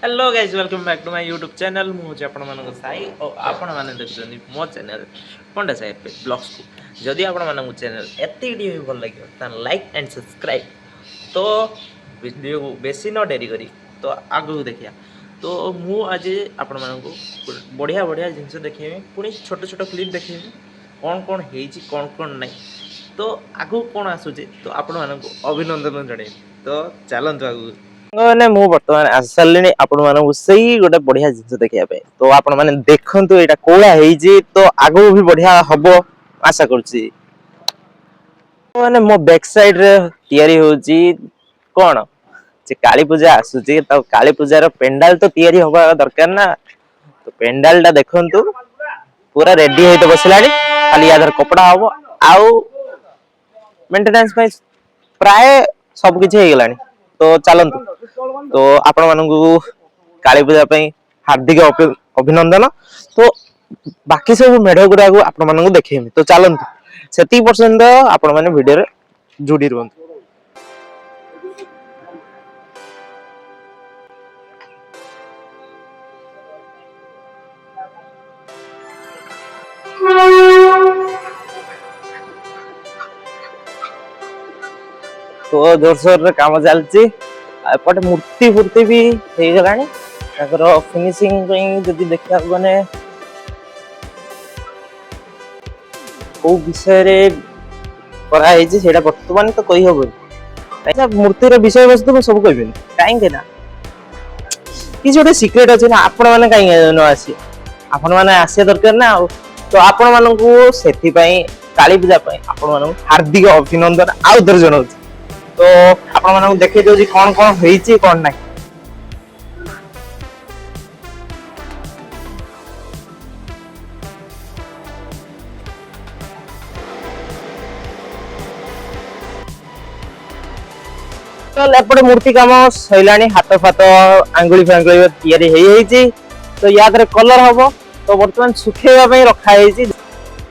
Hello guys welcome back to my YouTube channel मुझे आपण मानको साई और आपण माने देखुछन मो चैनल पंडा साई पे ब्लॉग्स को जदि आपण मानको चैनल एते वीडियो भल लागियो त लाइक एंड सब्सक्राइब तो वीडियो को बेसी न डेरी करी तो आगु देखिया तो मु आज आपण मानको बढ़िया बढ़िया जिंस देखिए पुनी छोट छोट क्लिप देखिए कौन कौन हेची कौन नहीं तो आगु कौन आसुचे तो आपण मानको अभिनंदन जणे तो चलंतु आगु मैंने मु वर्तमान आसी सारे आपण मानू से गोटे बढ़िया जिन देखा तो आपण मैंने देखु यहाँ कौड़ा तो आगु भी बढ़िया हम आशा करुच्ची मैंने मो बैक साइड रे होची कौन जे काली पूजा आसूची तो काली पूजार पेंडाल तो तैयारी हवा दरकार ना तो पेंडाल टा देखंतु पूरा रेडी होई तो बसलानी खाली यादर कपड़ा हबो आउ मेंटेनेंस पे प्राय सब किछि हे गेलानी तो चलंतु तो आपण मानू काली पूजा हार्दिक अभिनंदन तो बाकी सब मेढ़ गुड़ा को आपण मानू देखेमी तो चलंतु से पर्यंत आपण माने वीडियो रे जुड़ी रहंतु तो जोरसोर रे काम चलची एपटे मूर्ति फूर्ति भी हो गलानी फिनिशिंग जदि देखा माने को विषय रे करा हेजी सेटा वर्तमान तो कहि हबो मूर्ति रे विषय वस्तु तो सब कहबेनी काहे ना कि जोटे सीक्रेट अछि ना आपण माने काहे न आसी आपण माने आसे दरकार ना तो आपण माननकू सेति पई काली पूजा पई आपण माननकू हार्दिक अभिनंदन आउ दर जणाउछि तो आपण माननकू देखै दउछि कोन कोन होईछि कोन नै एपटे मूर्ति काम सैलानी हाथ फात आंगुली फांगुली तैयारी होईछि तो याद रे कलर हबो तो वर्तमान सुखेवा पई रखा हेछि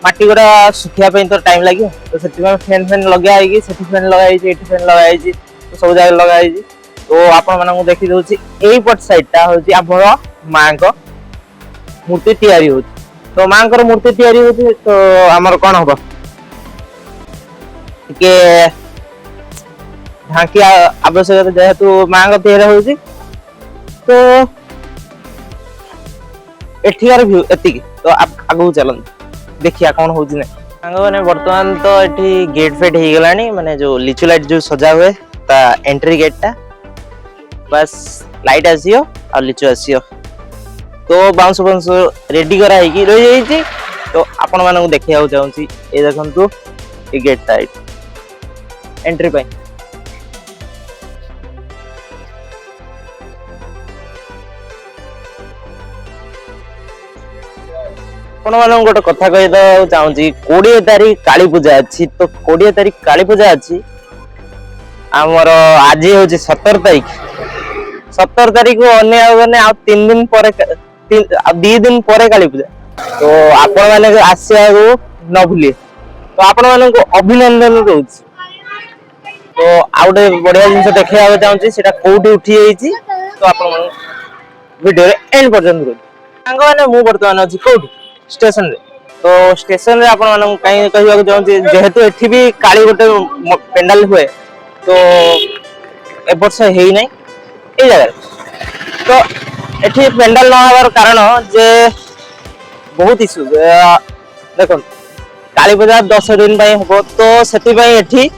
माटी गुडा सुखिया पई तो टाइम लागियो तो सेति में फैन फैन लगा हेछि सेति फैन लगा हेछि एठी फैन लगा हेछि तो सब जगह लगा हेछि तो आपण मानन को देखि दउछि एई पट साइड ता होछि आपन मां को मूर्ति तैयारी होछि तो मां को मूर्ति तैयारी होछि तो हमर कोन हबो के ढांकी आवश्यकता जेहेतु मां को तैयारी होछि तो एठियार व्यू एति तो आगु चलन देखिया कौन होउछि ने सांग माने वर्तमान तो एठी गेट फेट हे गेलानी माने जो लिचु लाइट जो सजा हुए ता एंट्री गेट ता बस लाइट आसियो और लिचु आसियो तो बाउंस बाउंस रेडी करा हे की रहि जाईछि तो आपण माने को देखिया हो चाहूछि ए देखंतु ए गेट ता एंट्री पे गोटे कथा कही चाहूँगी 20 तारीख काली पूजा अच्छी तो 20 तारीख काली पूजा अच्छी आमर आज हूँ 17 तारीख 17 तारीख को अन्य 3 दिन पर 2 दिन पर काली पूजा तो आपण मैंने आसिया न भूलिए तो आपण मान को अभिनंदन रोच तो आउ गए बढ़िया जिन देखा चाहूँगी से कौटी उठी जाइए तो आप वीडियो एंड पर्यंत रोज मैंने मुझे बर्तमान अच्छी कौटी स्टेशन रे तो स्टेशन रे आपण मानन काई कहबा चाहूँ जेहेतु एठी भी काली गोटे पेंडाल हुए तो ए वर्ष हेई नै ए जगह तो एठी पेंडाल न हवार कारण जे बहुत इशू देखो काली पूजा 10 दिन पई हो तो सेति पई एठी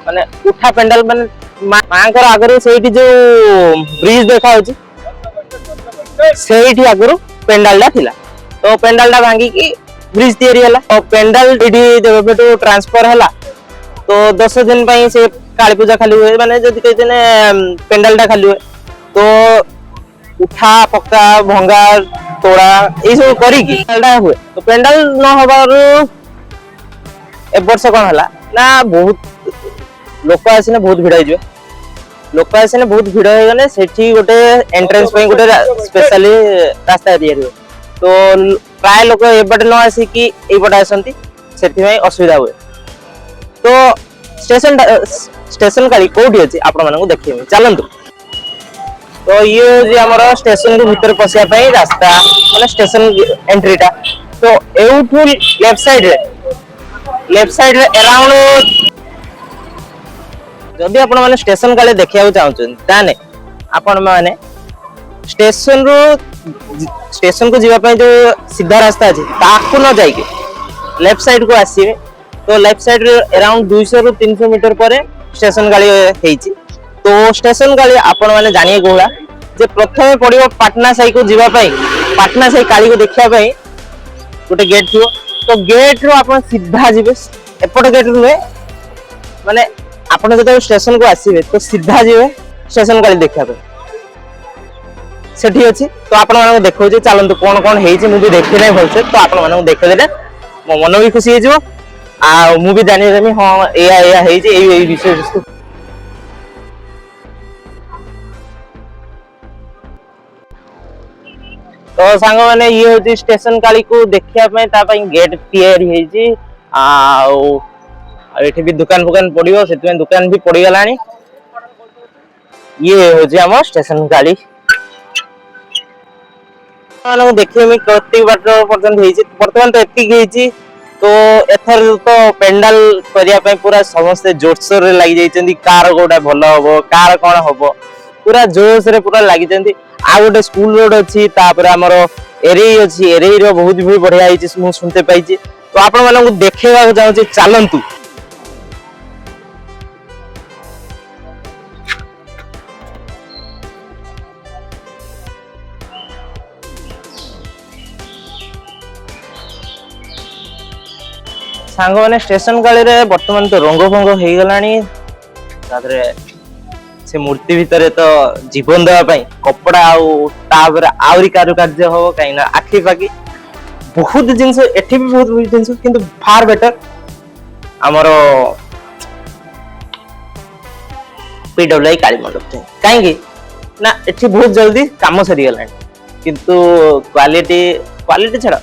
माने उठा पेंडाल माने मांकर आगरो सेठी जो ब्रिज देखा होची सेठी आगरो पेंडाल ला थिला तो पेंडाल टा भांगी की ब्रिज तैयारी हला और पेंडाल इडी जेबेटो ट्रांसफर हला तो 10 दिन पई से काली पूजा खाली हुए माने जदी कहते ने पेंडाल टा खाली हुए तो उठा पक्का भंगा तोड़ा ए सब करी की पेंडाल हुए तो पेंडाल न हबार ए वर्ष कोन हला ना बहुत लोक आसिने बहुत भिड़ हो लोक आसिने बहुत भिड़ हो गने सेठी गोटे एंट्रेंस पई गोटे स्पेशली रास्ता तैयारी हुए तो प्राय लोक एपटे न आसिकी एपटे आसती से असुविधा हुए तो स्टेशन काली कौटी अच्छी आपण मानक देखिए चलतु तो ये हूँ आमर स्टेशन को भीतर पशिया रास्ता माने स्टेशन एंट्रीटा तो एउठू लेफ्ट साइड रे अराउंड जदि आपण माने स्टेशन काले देखिया चाहछन ताने आपण माने स्टेशन को जीवा पई जो सीधा रास्ता अछि ताकू न जाई के लेफ्ट साइड को आसीबे तो लेफ्ट साइड रे अराउंड 200 रु 300 मीटर परे स्टेशन गाड़ी हेची तो स्टेशन गाड़ी आपण माने जानिए कोला जे प्रथमे पड़ियो पाटना साई को जीवा पई पाटना साई काली को देखिया पई गोटे गेट थियो तो गेट रो आपण सीधा जीवे एपट गेट रे माने आपण जब स्टेशन को आसीबे तो सीधा जीवे स्टेशन गाड़ी देखिया पई सेठी अछि तो आपण माने देखौ जे चलंतु कोन कोन हेची मु भी देखि नै भलसे तो आपण माने देखै देले मो मन भी खुशी हे जो आ मु भी जानि देमी हां एया हेची एई विषय वस्तु तो सांग माने ये होची स्टेशन काली को देखिया पई ता पई गेट तैयारी हेची आ एठी भी दुकान पड़ियो सेति दुकान भी पड़ी गलानी ये होची हम स्टेशन काली मानक देखिए मी कति बाट पर्यंत हेची वर्तमान तो एतिक हेची तो एथर तो पेंडल करिया पई पूरा समस्त जोरसोर रे लागि जाइचंदी कार गोडा भलो होबो कार कोन होबो पूरा जोश रे पूरा लागि जंदी आ गोटे स्कूल रोड अछि तापर हमर एरेई अछि एरेई रो बहुत भी बढ़िया हेची मु सुनते पाइची तो आपण मानक देखेबा जाउ छी चलंतु सांग माने स्टेशन गाड़ी रे वर्तमान तो रंग भंग हो गलानी तादरे से मूर्ति भितर तो जीवन देवा पई कपड़ा आउ तापर आउरी कारुकार्य हो काइना आखि पाखि बहुत जिंस एठी भी बहुत जिंस किंतु फार बेटर हमरो पीडब्ल्यूआई काली मंडप काहेकि ना एठी बहुत जल्दी काम सरी गलानी किंतु क्वालिटी छड़ा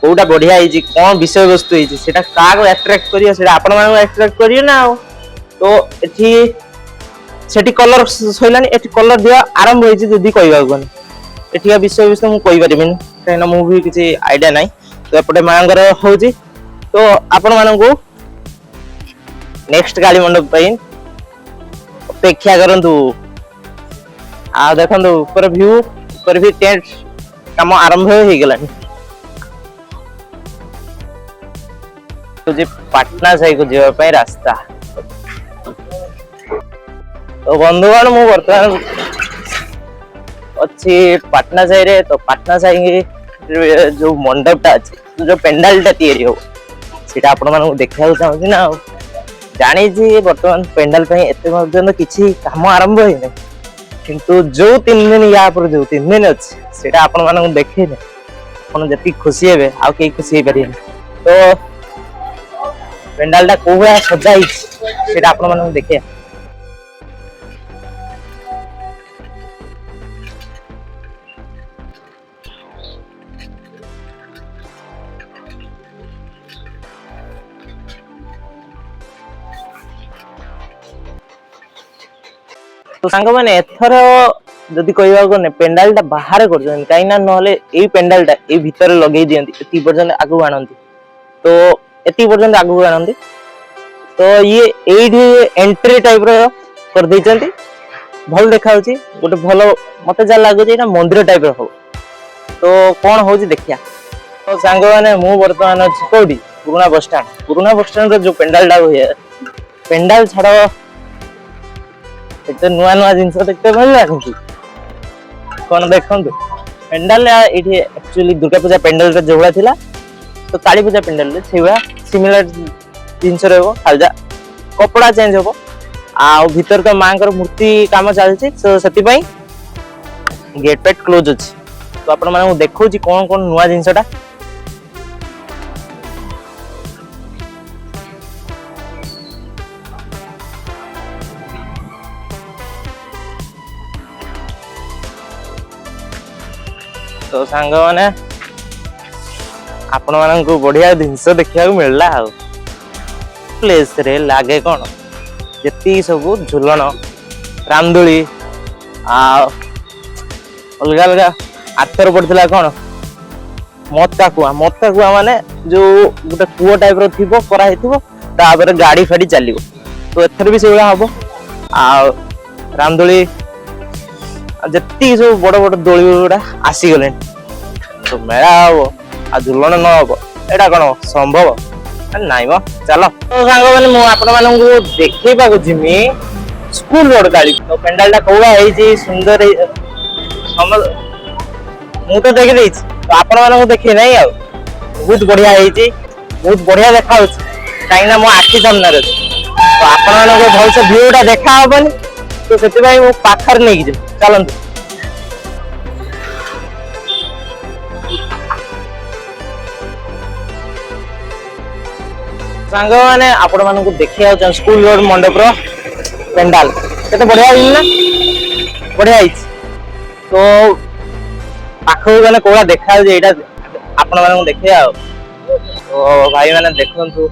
कोटा बढ़िया है कौन विषय वस्तु है सेटा का को अट्रैक्ट करियो सेटा आपण माने अट्रैक्ट करियो ना तो एठी सेठी कलर सोइलानी एठी कलर दिया आरंभ होई जदी कहबा कोन एठी विषय वस्तु मु कहि परिबिन काइना मु भी किछि आईडिया नाही तो एपटे मांगर होजी तो आपण मानन को नेक्स्ट गाली मंडप पई अपेक्षा करंतु आ देखंतु ऊपर व्यू ऊपर भी टेंट काम आरंभ हो गलानी तो जे पाटना साई को जीवा पई रास्ता तो बंधुगण मु वर्तमान अच्छी पाटना साई रे तो पाटना साई जो मंडपटा अछि जो पेंडालटा तयारी हो सेटा आपण मानू देखा चाहूँ ना जानी जी वर्तमान पेंडाल पई एते पर्यंत किछि काम आरंभ होई नै किंतु जो 3 दिन या पर जो 3 दिन अछि सेटा आपण मानू देखे नै आपण जति खुशी हेबे आ के खुशी हे परियन तो पेंडालटा को भया सजाई सेटा आपण मानू देखे तो सांग माने एथर जदि कहबा को ने पेंडालटा बाहर करजन काइना नहले एई पेंडालटा एई भीतर लगेई दियंती एती पर्यंत आगु आनंती तो एती पर्यंत आगु आनंती तो ये एडी एंट्री टाइप रो कर दैचंती भल देखा होची गोटे भलो मते जा लागो जे ना मंदिर टाइप रो हो तो कोन होची देखिया तो सांग माने मु वर्तमान अछि कोडी पुराना बस स्टैंड रो जो पेंडालटा होय पेंडाल छाड़ो एते नुआ नुआ जिंस देखते भल लागुची कोन देखंतु पेंडाल एठी एक्चुअली दुर्गा पूजा पेंडाल रे जोड़ा थिला तो काली पूजा पेंडाल रे सेवा सिमिलर जिंस रहबो खालजा कपड़ा चेंज होबो आ भीतर तो मांकर मूर्ति काम चलछि तो सती पई गेट पेट क्लोज अछि तो आपण माने देखौ छी कोन कोन नुआ जिंसटा तो सांग माने आपण मानन को बढ़िया जिंस देखिया मिलला आ प्लेस रे लागे कोन जति सब झुलन रामदोली आ अलग अलग आर्थर पड़ता कौन मत्का कुआ माने जो गोटे कूଅ टाइप रो थिबो करा हेतिबो तापर गाड़ी फाड़ी चलिबो तो एथर भी सेला हबो आ रामदोली जत्ती सब बड़ बड़ दोली गुड़ा आसी गले तो मेला हबो आ झुलन न हबो एटा कोन संभव नाइ म चलो तो सांग माने मु आपण माननकु देखैबा को जिमी स्कूल रोड गाड़ी तो पेंडालटा कोला हेई जी सुंदर मु तो देख देइछ तो आपण माननकु देखि नै आ बहुत बढ़िया हेई जी बहुत बढ़िया देखा होछ काई ना मो आखि सामने रे तो आपण माननकु भल से व्यूटा देखा हबनी तो सेति भाई मु पाखर नै कि चलंतु सांग माने आपण माननकु देखि आ स्कूल रोड मंडप रो पेंडाल केते बढ़िया हिल ना बढ़िया हिच तो पाखो गने कोला देखा जे एटा आपण माननकु देखि आ तो भाई माने देखंतु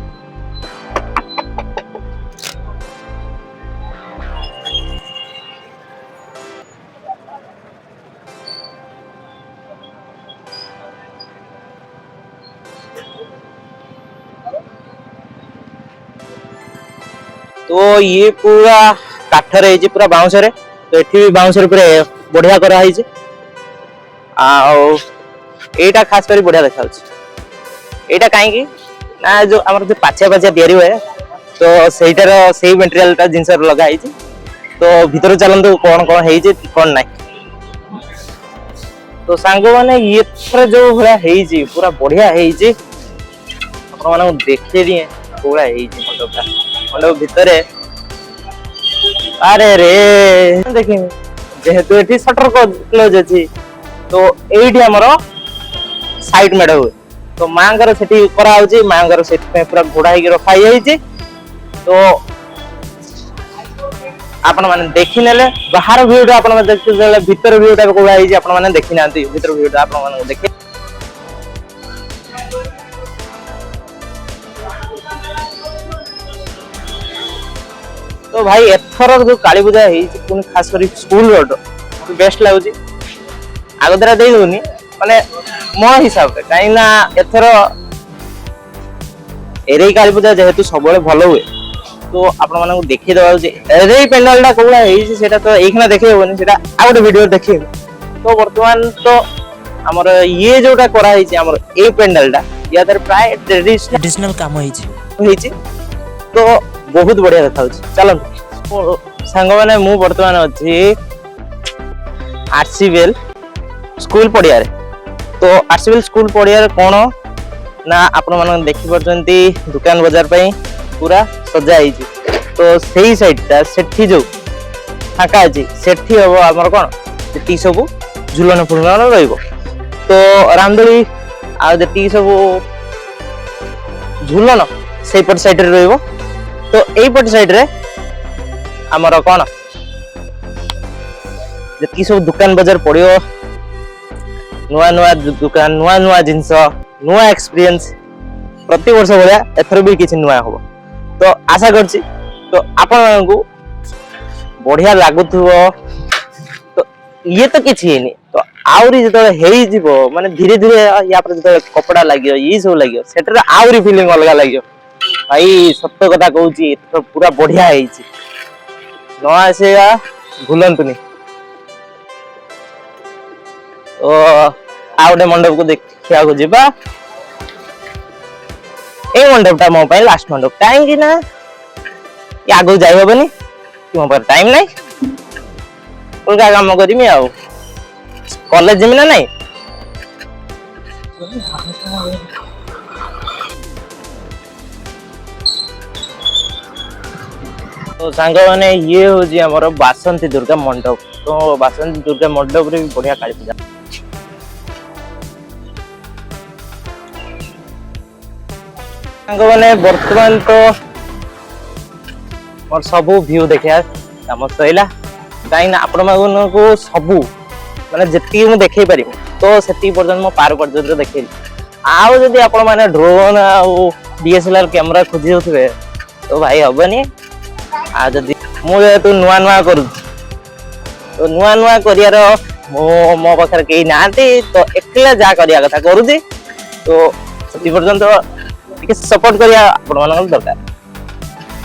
तो ये पूरा काठर है पूरा बाउंस रे तो एठी भी बाउंस रे पूरा बढ़िया करा है जे आ एटा खास करी बढ़िया देखा होछ एटा काहे की ना जो हमर जो पाछे पाछे तयारी होए तो सेटार सेही मटेरियल ता जिंस लगा है तो भीतर चलन तो कोन कोन है जे कोन नाही तो सांगो माने ये थरे जो भला है जे पूरा बढ़िया है जे अपन माने देखते दिए पूरा है जे मंडप भितरे अरे रे देखि जेहेतु एठी शटर क्लोज अछि तो एठी हमरो साइड मेड हुए तो मांगर सेठी करा होछि मांगर सेठी पे पूरा घोड़ा ही रखा जाई छी तो आपण माने देखि नेले बाहर व्यूटा आपण माने देखि देले भीतर व्यूटा कोला ही छी आपण माने देखि नांती भीतर व्यूटा आपण माने देखि तो भाई एथर जो काली पूजा है पुनी खास करी स्कूल रोड बेस्ट लागुची आगदरा दे दोनी माने मो हिसाब रे काई ना एथर एरे काली पूजा जेहेतु सबले भलो हुए तो आपण माने को देखि दवा जे एरे पेंडलटा कोला है सेटा तो एकना देखि होनी सेटा आ गोटे वीडियो देखि तो वर्तमान तो हमर ये जोटा करा है छी हमर ए पेंडलटा या दर प्राय ट्रेडिशनल काम है छी तो बहुत बढ़िया देखा चलो सांग माने मु वर्तमान अछि आरसीबीएल स्कूल पड़िया रे तो आरसीबीएल स्कूल पड़िया रे कोन ना आपण माने देखि परचंती दुकान बाजार पई पूरा सजा है तो सही साइड ता सेठी जो फाका अछि सेठी हबो हमर कोन टी सब झुलन फुलन रहइबो तो रामदोली आ टी सब झुलन सेही पट साइड रे रहइबो तो एई पट साइड रे हमर कोन जति सब दुकान बाजार पड़ियो नुआ नुआ दुकान नुआ नुआ जिंस नुआ एक्सपीरियंस प्रति वर्ष भलिया एथर भी किछि नुआ होबो तो आशा करछि तो आपन को बढ़िया लागुथुबो तो ये तो किछि हेनी तो आउरी जतो हेई जिवो माने धीरे धीरे या पर जतो कपड़ा लागियो ई सब लागियो सेटर आउरी फीलिंग अलग लागियो भाई सत्य कथा कहूची तो पूरा बढ़िया है न आसेगा भूलंतुनी तो आउटे मंडप को देखिया को जिबा ए मंडपटा मो पई लास्ट मंडप टाइम कि ना या आगो जाई होबनी कि मो पर टाइम नै उनका काम करिमी आ कॉलेज जिमी ना नै तो सांग माने ये हो जी हमर बासंती दुर्गा मंडप तो बासंती दुर्गा मंडप रे बढ़िया काली पूजा सांग माने वर्तमान तो और सबु व्यू देखिया काम सइला काई ना आपण मागन को सबु माने जति मु देखै पारि तो सेति पर्यंत मो पार पर्यंत देखै आउ जदि आपण माने ड्रोन आ डीएसएलआर कैमरा खोजी होथबे तो भाई हबनी आ जदि मु तो नुआ नुआ करू तो नुआ नुआ करियार ମୋ ପାଖରେ କେହି ନାହାନ୍ତି ତ ଏକଲା ଯାହା କରିବା କଥା କରୁଛି ତ ସେତି ପର୍ଯ୍ୟନ୍ତ ଟିକେ ସପୋର୍ଟ କରିବା ଆପଣମାନଙ୍କର ଦରକାର।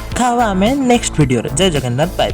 ଦେଖା ହବା ଆମେ ନେକ୍ସଟ ଭିଡ଼ିଓରେ। ଜୟ ଜଗନ୍ନାଥ, ବାଏ।